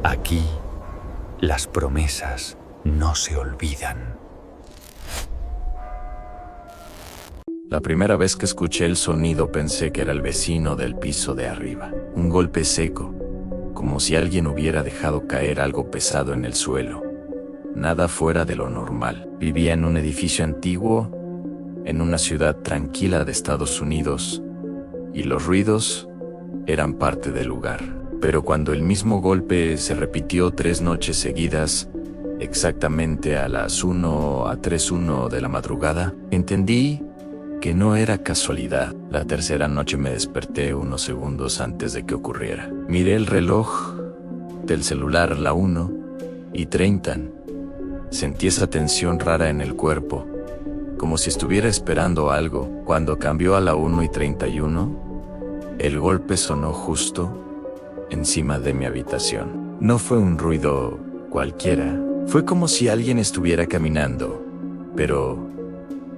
Aquí, las promesas no se olvidan. La primera vez que escuché el sonido pensé que era el vecino del piso de arriba. Un golpe seco, como si alguien hubiera dejado caer algo pesado en el suelo. Nada fuera de lo normal. Vivía en un edificio antiguo, en una ciudad tranquila de Estados Unidos, y los ruidos eran parte del lugar. Pero cuando el mismo golpe se repitió 3 noches seguidas, exactamente a las 1 a 3:01 de la madrugada, entendí que no era casualidad. La tercera noche me desperté unos segundos antes de que ocurriera. Miré el reloj del celular, la 1:30. Sentí esa tensión rara en el cuerpo, como si estuviera esperando algo. Cuando cambió a la 1:31, el golpe sonó justo encima de mi habitación. No fue un ruido cualquiera. Fue como si alguien estuviera caminando, pero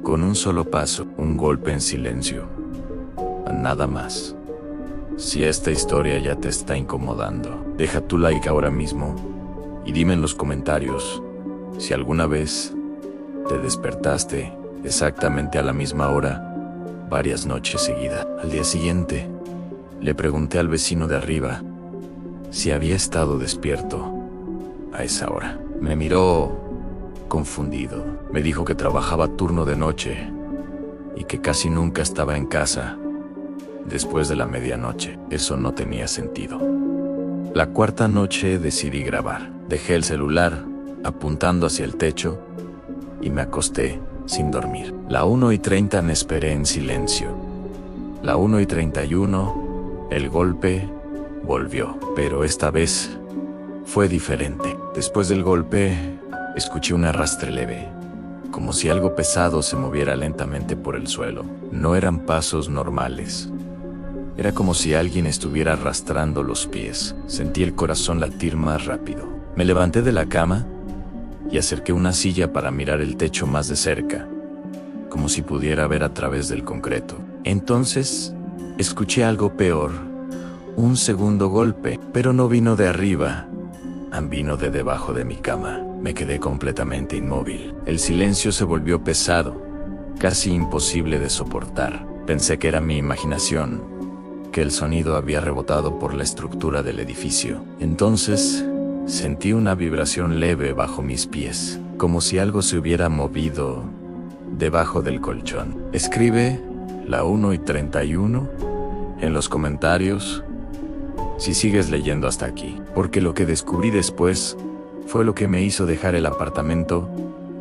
con un solo paso, un golpe en silencio. Nada más. Si esta historia ya te está incomodando, deja tu like ahora mismo y dime en los comentarios si alguna vez te despertaste exactamente a la misma hora, varias noches seguidas. Al día siguiente, le pregunté al vecino de arriba si había estado despierto a esa hora. Me miró confundido. Me dijo que trabajaba turno de noche y que casi nunca estaba en casa después de la medianoche. Eso no tenía sentido. La cuarta noche decidí grabar. Dejé el celular apuntando hacia el techo y me acosté sin dormir. La 1:30 me esperé en silencio. La 1:31, el golpe volvió, pero esta vez fue diferente. Después del golpe, escuché un arrastre leve, como si algo pesado se moviera lentamente por el suelo. No eran pasos normales. Era como si alguien estuviera arrastrando los pies. Sentí el corazón latir más rápido. Me levanté de la cama y acerqué una silla para mirar el techo más de cerca, como si pudiera ver a través del concreto. Entonces, escuché algo peor. Un segundo golpe, pero no vino de arriba, vino de debajo de mi cama. Me quedé completamente inmóvil. El silencio se volvió pesado, casi imposible de soportar. Pensé que era mi imaginación, que el sonido había rebotado por la estructura del edificio. Entonces, sentí una vibración leve bajo mis pies, como si algo se hubiera movido debajo del colchón. Escribe la 1:31 en los comentarios si sigues leyendo hasta aquí, porque lo que descubrí después fue lo que me hizo dejar el apartamento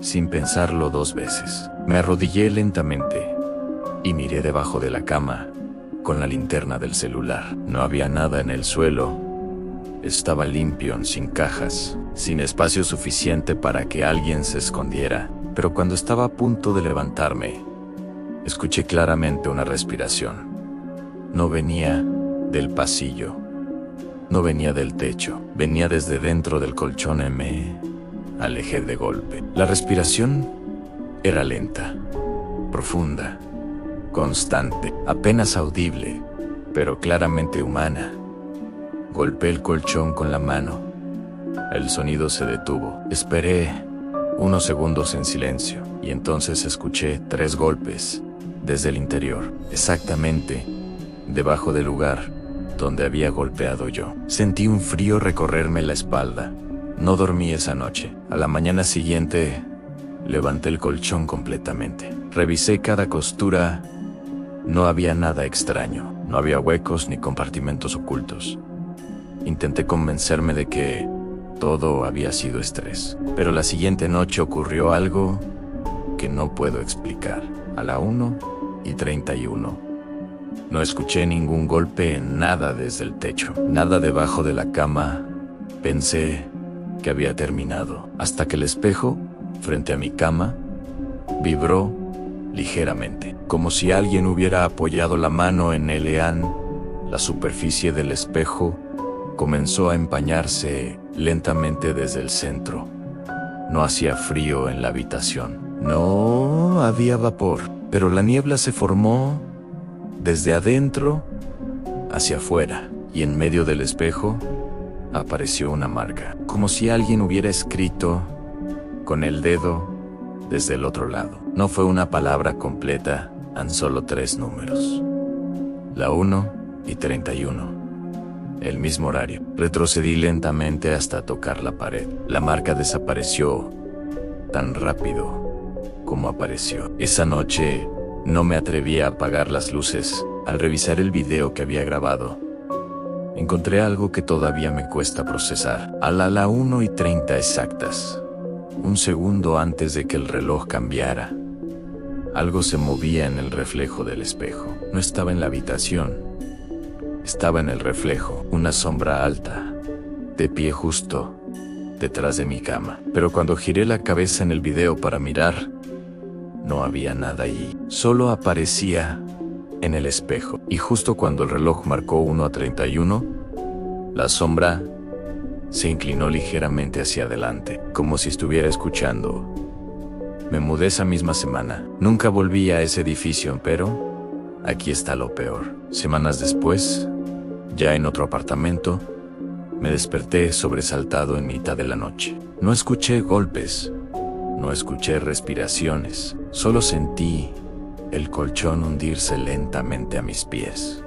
sin pensarlo 2 veces. Me arrodillé lentamente y miré debajo de la cama con la linterna del celular. No había nada en el suelo. Estaba limpio, sin cajas, sin espacio suficiente para que alguien se escondiera. Pero cuando estaba a punto de levantarme, escuché claramente una respiración. No venía del pasillo. No venía del techo, venía desde dentro del colchón y me alejé de golpe. La respiración era lenta, profunda, constante, apenas audible, pero claramente humana. Golpeé el colchón con la mano. El sonido se detuvo. Esperé unos segundos en silencio y entonces escuché 3 golpes desde el interior, exactamente debajo del lugar donde había golpeado yo. Sentí un frío recorrerme la espalda. No dormí esa noche. A la mañana siguiente, levanté el colchón completamente. Revisé cada costura. No había nada extraño. No había huecos ni compartimentos ocultos. Intenté convencerme de que todo había sido estrés. Pero la siguiente noche ocurrió algo que no puedo explicar. A la 1:31. No escuché ningún golpe en nada desde el techo, nada debajo de la cama. Pensé que había terminado, hasta que el espejo, frente a mi cama, vibró ligeramente, como si alguien hubiera apoyado la mano en él. La superficie del espejo comenzó a empañarse lentamente desde el centro. No hacía frío en la habitación. No había vapor, pero la niebla se formó desde adentro hacia afuera, y en medio del espejo apareció una marca, como si alguien hubiera escrito con el dedo desde el otro lado. No fue una palabra completa, tan solo 3 números. La 1 y 31. El mismo horario. Retrocedí lentamente hasta tocar la pared. La marca desapareció tan rápido como apareció. Esa noche no me atreví a apagar las luces. Al revisar el video que había grabado, encontré algo que todavía me cuesta procesar. A la 1 y 30 exactas, un segundo antes de que el reloj cambiara, algo se movía en el reflejo del espejo. No estaba en la habitación, estaba en el reflejo, una sombra alta, de pie justo detrás de mi cama. Pero cuando giré la cabeza en el video para mirar, no había nada allí. Solo aparecía en el espejo. Y justo cuando el reloj marcó 1:31, la sombra se inclinó ligeramente hacia adelante, como si estuviera escuchando. Me mudé esa misma semana. Nunca volví a ese edificio, pero aquí está lo peor. Semanas después, ya en otro apartamento, me desperté sobresaltado en mitad de la noche. No escuché golpes, no escuché respiraciones, solo sentí el colchón hundirse lentamente a mis pies.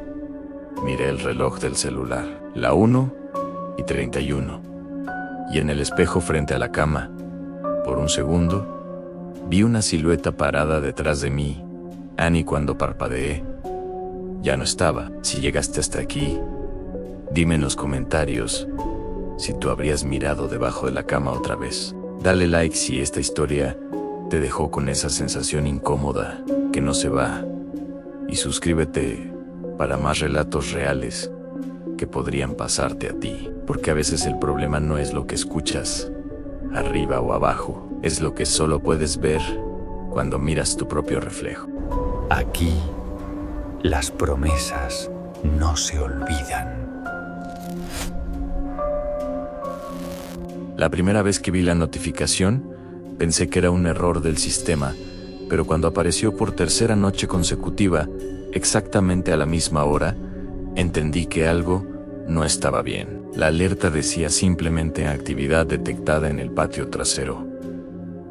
Miré el reloj del celular, la 1 y 31, y en el espejo frente a la cama, por un segundo, vi una silueta parada detrás de mí. Annie, cuando parpadeé, ya no estaba. Si llegaste hasta aquí, dime en los comentarios si tú habrías mirado debajo de la cama otra vez. Dale like si esta historia te dejó con esa sensación incómoda que no se va, y suscríbete para más relatos reales que podrían pasarte a ti, porque a veces el problema no es lo que escuchas arriba o abajo, es lo que solo puedes ver cuando miras tu propio reflejo. Aquí, las promesas no se olvidan. La primera vez que vi la notificación, pensé que era un error del sistema, pero cuando apareció por tercera noche consecutiva, exactamente a la misma hora, entendí que algo no estaba bien. La alerta decía simplemente actividad detectada en el patio trasero,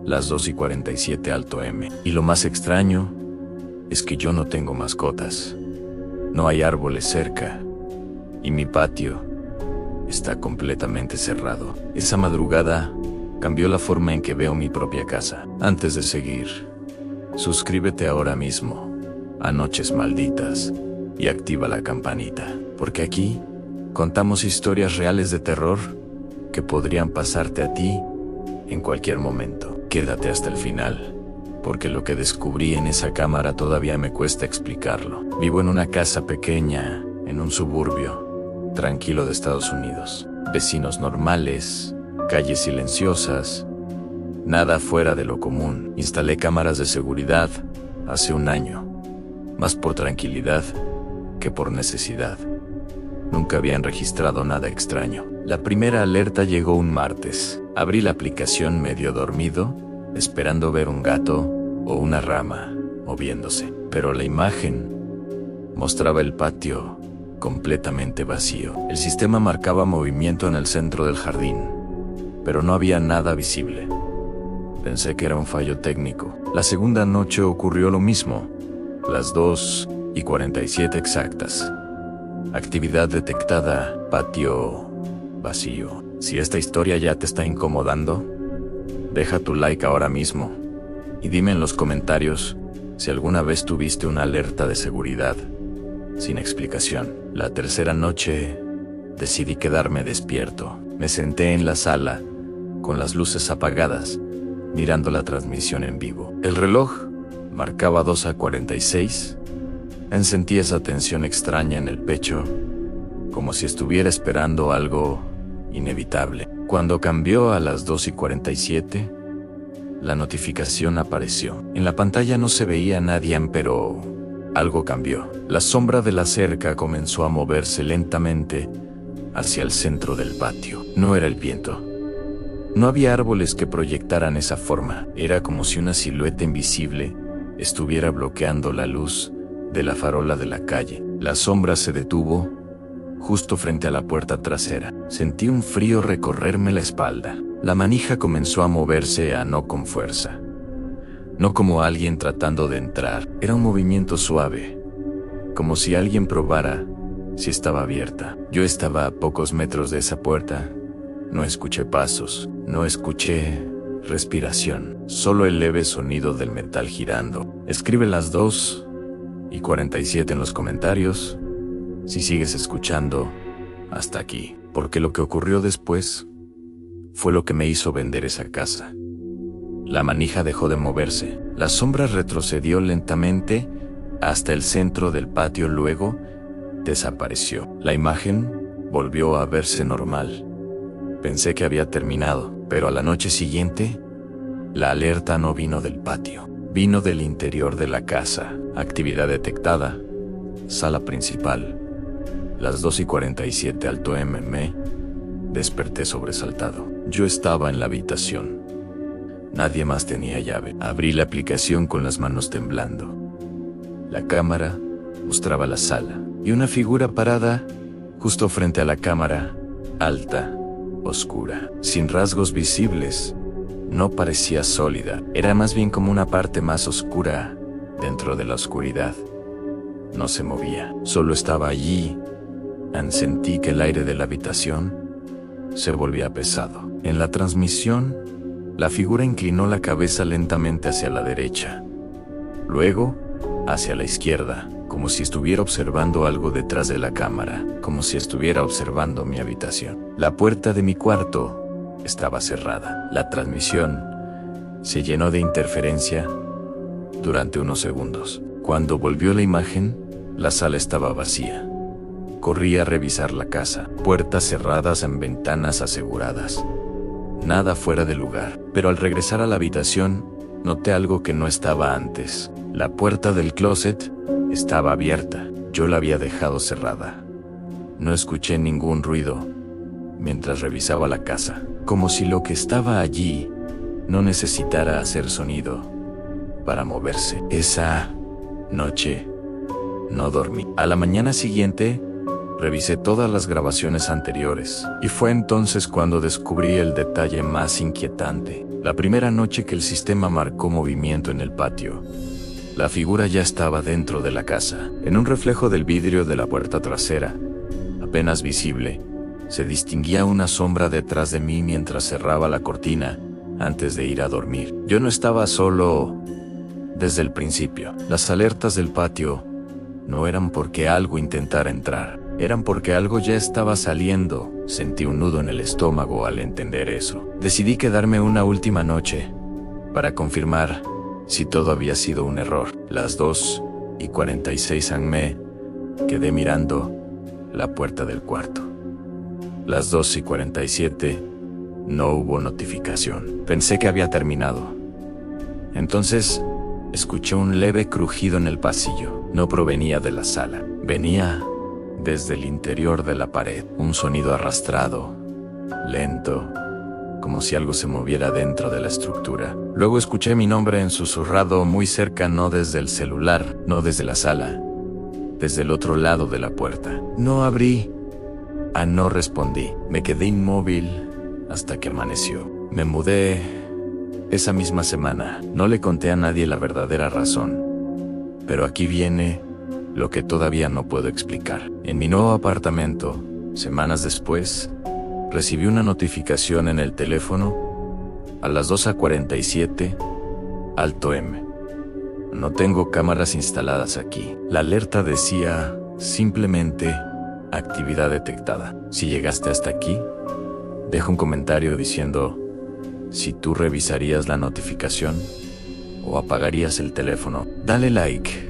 las 2:47 Alto M. Y lo más extraño es que yo no tengo mascotas, no hay árboles cerca, y mi patio está completamente cerrado. Esa madrugada cambió la forma en que veo mi propia casa. Antes de seguir, suscríbete ahora mismo a Noches Malditas y activa la campanita, porque aquí contamos historias reales de terror que podrían pasarte a ti en cualquier momento. Quédate hasta el final, porque lo que descubrí en esa cámara todavía me cuesta explicarlo. Vivo en una casa pequeña, en un suburbio tranquilo de Estados Unidos. Vecinos normales, calles silenciosas, nada fuera de lo común. Instalé cámaras de seguridad hace un año, más por tranquilidad que por necesidad. Nunca habían registrado nada extraño. La primera alerta llegó un martes. Abrí la aplicación medio dormido, esperando ver un gato o una rama moviéndose, pero la imagen mostraba el patio completamente vacío. El sistema marcaba movimiento en el centro del jardín, pero no había nada visible. Pensé que era un fallo técnico. La segunda noche ocurrió lo mismo, las 2:47 exactas. Actividad detectada, patio vacío. Si esta historia ya te está incomodando, deja tu like ahora mismo y dime en los comentarios si alguna vez tuviste una alerta de seguridad sin explicación. La tercera noche decidí quedarme despierto. Me senté en la sala con las luces apagadas, mirando la transmisión en vivo. El reloj marcaba 2:46. Sentí esa tensión extraña en el pecho, como si estuviera esperando algo inevitable. Cuando cambió a las 2:47, la notificación apareció. En la pantalla no se veía a nadie, pero algo cambió. La sombra de la cerca comenzó a moverse lentamente hacia el centro del patio. No era el viento. No había árboles que proyectaran esa forma. Era como si una silueta invisible estuviera bloqueando la luz de la farola de la calle. La sombra se detuvo justo frente a la puerta trasera. Sentí un frío recorrerme la espalda. La manija comenzó a moverse, no con fuerza. No como alguien tratando de entrar. Era un movimiento suave, como si alguien probara si estaba abierta. Yo estaba a pocos metros de esa puerta. No escuché pasos, no escuché respiración, solo el leve sonido del metal girando. Escribe las 2:47 en los comentarios si sigues escuchando hasta aquí, porque lo que ocurrió después fue lo que me hizo vender esa casa. La manija dejó de moverse, la sombra retrocedió lentamente hasta el centro del patio, luego desapareció. La imagen volvió a verse normal. Pensé que había terminado, pero a la noche siguiente, la alerta no vino del patio, vino del interior de la casa. Actividad detectada, sala principal, las 2:47 Alto M. Me desperté sobresaltado. Yo estaba en la habitación. Nadie más tenía llave. Abrí la aplicación con las manos temblando. La cámara mostraba la sala y una figura parada justo frente a la cámara, alta, oscura, sin rasgos visibles. No parecía sólida, era más bien como una parte más oscura dentro de la oscuridad. No se movía, solo estaba allí. Sentí que el aire de la habitación se volvía pesado. En la transmisión, la figura inclinó la cabeza lentamente hacia la derecha, luego hacia la izquierda, como si estuviera observando algo detrás de la cámara, como si estuviera observando mi habitación. La puerta de mi cuarto estaba cerrada. La transmisión se llenó de interferencia durante unos segundos. Cuando volvió la imagen, la sala estaba vacía. Corrí a revisar la casa, puertas cerradas en ventanas aseguradas. Nada fuera de lugar, pero al regresar a la habitación, noté algo que no estaba antes. La puerta del closet estaba abierta. Yo la había dejado cerrada. No escuché ningún ruido mientras revisaba la casa, como si lo que estaba allí no necesitara hacer sonido para moverse. Esa noche no dormí. A la mañana siguiente, revisé todas las grabaciones anteriores, y fue entonces cuando descubrí el detalle más inquietante. La primera noche que el sistema marcó movimiento en el patio, la figura ya estaba dentro de la casa. En un reflejo del vidrio de la puerta trasera, apenas visible, se distinguía una sombra detrás de mí mientras cerraba la cortina antes de ir a dormir. Yo no estaba solo desde el principio. Las alertas del patio no eran porque algo intentara entrar, eran porque algo ya estaba saliendo. Sentí un nudo en el estómago al entender eso. Decidí quedarme una última noche para confirmar si todo había sido un error. Las 2:46 AM. Quedé mirando la puerta del cuarto. Las 2:47 no hubo notificación. Pensé que había terminado. Entonces escuché un leve crujido en el pasillo. No provenía de la sala, venía desde el interior de la pared. Un sonido arrastrado, lento, como si algo se moviera dentro de la estructura. Luego escuché mi nombre en susurrado muy cerca, no desde el celular, no desde la sala, desde el otro lado de la puerta. No abrí. No respondí. Me quedé inmóvil hasta que amaneció. Me mudé esa misma semana. No le conté a nadie la verdadera razón. Pero aquí viene lo que todavía no puedo explicar. En mi nuevo apartamento, semanas después, recibí una notificación en el teléfono a las 2:47 Alto M. No tengo cámaras instaladas aquí. La alerta decía simplemente actividad detectada. Si llegaste hasta aquí, deja un comentario diciendo si tú revisarías la notificación o apagarías el teléfono. Dale like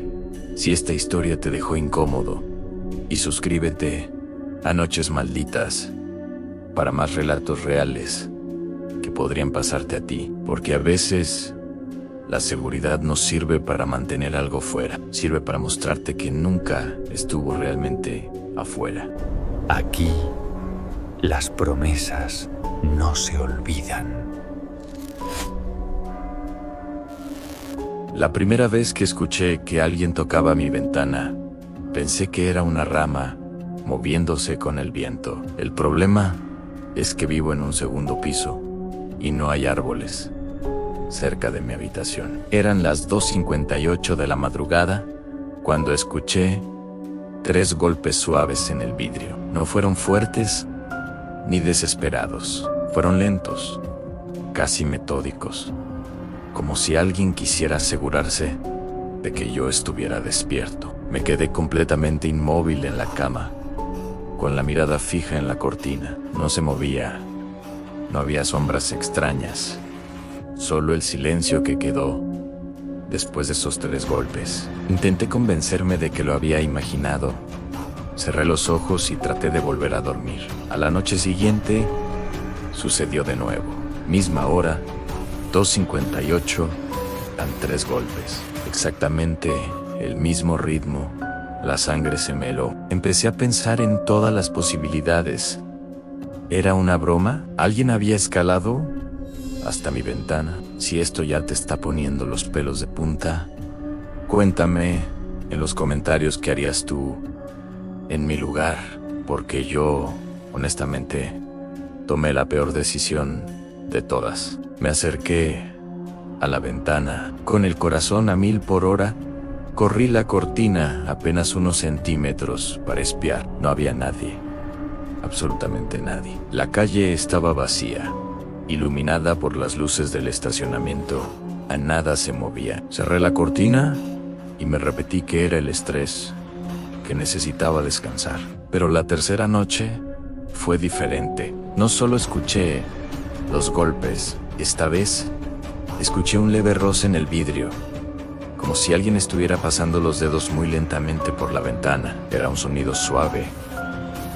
si esta historia te dejó incómodo y suscríbete a Noches Malditas para más relatos reales que podrían pasarte a ti, porque a veces la seguridad no sirve para mantener algo fuera, sirve para mostrarte que nunca estuvo realmente afuera. Aquí, las promesas no se olvidan. La primera vez que escuché que alguien tocaba mi ventana, pensé que era una rama moviéndose con el viento. El problema es que vivo en un segundo piso y no hay árboles cerca de mi habitación. Eran las 2:58 de la madrugada cuando escuché 3 golpes suaves en el vidrio. No fueron fuertes ni desesperados. Fueron lentos, casi metódicos, como si alguien quisiera asegurarse de que yo estuviera despierto. Me quedé completamente inmóvil en la cama, con la mirada fija en la cortina. No se movía, no había sombras extrañas, solo el silencio que quedó después de esos 3 golpes. Intenté convencerme de que lo había imaginado. Cerré los ojos y traté de volver a dormir. A la noche siguiente, sucedió de nuevo. Misma hora, 2:58, dan 3 golpes. Exactamente el mismo ritmo. La sangre se me heló. Empecé a pensar en todas las posibilidades. ¿Era una broma? ¿Alguien había escalado hasta mi ventana? Si esto ya te está poniendo los pelos de punta, cuéntame en los comentarios qué harías tú en mi lugar, porque yo, honestamente, tomé la peor decisión de todas. Me acerqué a la ventana, con el corazón a 1000 por hora, corrí la cortina apenas unos centímetros para espiar. No había nadie, absolutamente nadie. La calle estaba vacía, iluminada por las luces del estacionamiento. A nada se movía. Cerré la cortina y me repetí que era el estrés, que necesitaba descansar. Pero la tercera noche fue diferente. No solo escuché los golpes, esta vez escuché un leve roce en el vidrio, como si alguien estuviera pasando los dedos muy lentamente por la ventana. Era un sonido suave,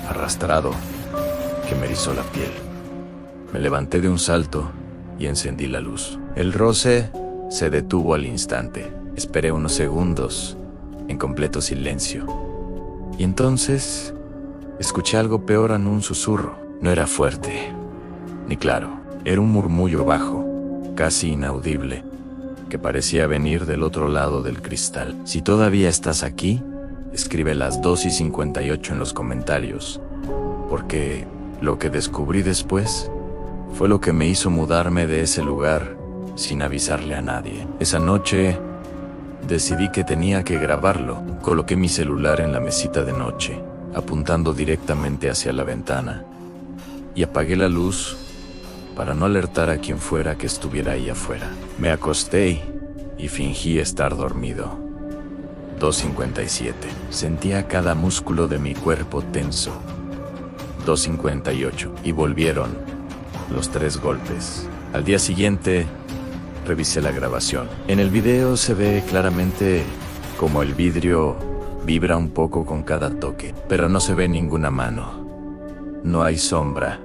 arrastrado, que me erizó la piel. Me levanté de un salto y encendí la luz. El roce se detuvo al instante. Esperé unos segundos en completo silencio. Y entonces escuché algo peor en un susurro. No era fuerte, ni claro. Era un murmullo bajo, casi inaudible, que parecía venir del otro lado del cristal. Si todavía estás aquí, escribe las 2:58 en los comentarios, porque lo que descubrí después fue lo que me hizo mudarme de ese lugar sin avisarle a nadie. Esa noche decidí que tenía que grabarlo. Coloqué mi celular en la mesita de noche, apuntando directamente hacia la ventana, y apagué la luz para no alertar a quien fuera que estuviera ahí afuera. Me acosté y fingí estar dormido. 2:57. Sentía cada músculo de mi cuerpo tenso. 2:58. Y volvieron los 3 golpes. Al día siguiente, revisé la grabación. En el video se ve claramente como el vidrio vibra un poco con cada toque, pero no se ve ninguna mano. No hay sombra,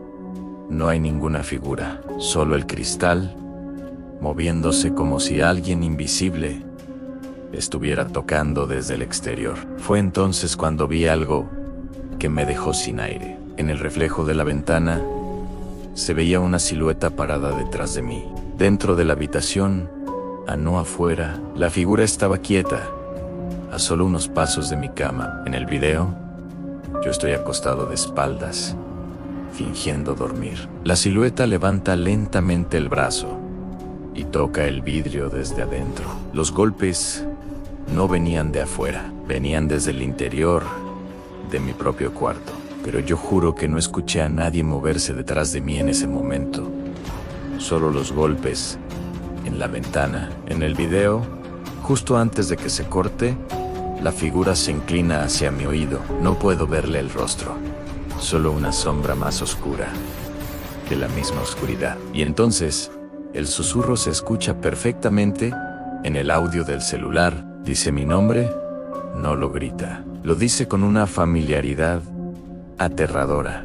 no hay ninguna figura, solo el cristal moviéndose como si alguien invisible estuviera tocando desde el exterior. Fue entonces cuando vi algo que me dejó sin aire. En el reflejo de la ventana se veía una silueta parada detrás de mí. Dentro de la habitación, no afuera, la figura estaba quieta, a solo unos pasos de mi cama. En el video, yo estoy acostado de espaldas, fingiendo dormir. La silueta levanta lentamente el brazo y toca el vidrio desde adentro. Los golpes no venían de afuera, venían desde el interior de mi propio cuarto. Pero yo juro que no escuché a nadie moverse detrás de mí en ese momento. Solo los golpes en la ventana. En el video, justo antes de que se corte, la figura se inclina hacia mi oído. No puedo verle el rostro, solo una sombra más oscura que la misma oscuridad. Y entonces, el susurro se escucha perfectamente en el audio del celular. Dice mi nombre, no lo grita. Lo dice con una familiaridad aterradora,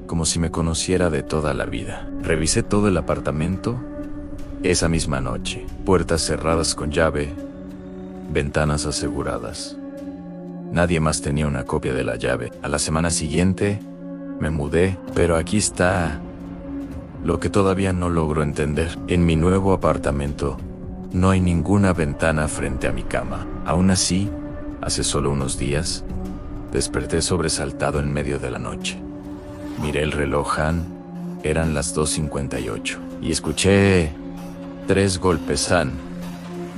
como si me conociera de toda la vida. Revisé todo el apartamento esa misma noche. Puertas cerradas con llave, ventanas aseguradas. Nadie más tenía una copia de la llave. A la semana siguiente me mudé, pero aquí está lo que todavía no logro entender. En mi nuevo apartamento no hay ninguna ventana frente a mi cama. Aún así, hace solo unos días, Desperté sobresaltado en medio de la noche. Miré el reloj Han, eran las 2:58, y escuché 3 golpes Han,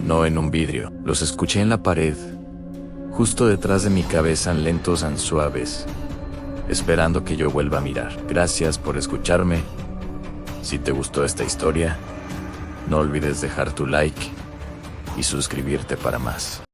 no en un vidrio, los escuché en la pared, justo detrás de mi cabeza, lentos, suaves, esperando que yo vuelva a mirar. Gracias por escucharme. Si te gustó esta historia, no olvides dejar tu like y suscribirte para más.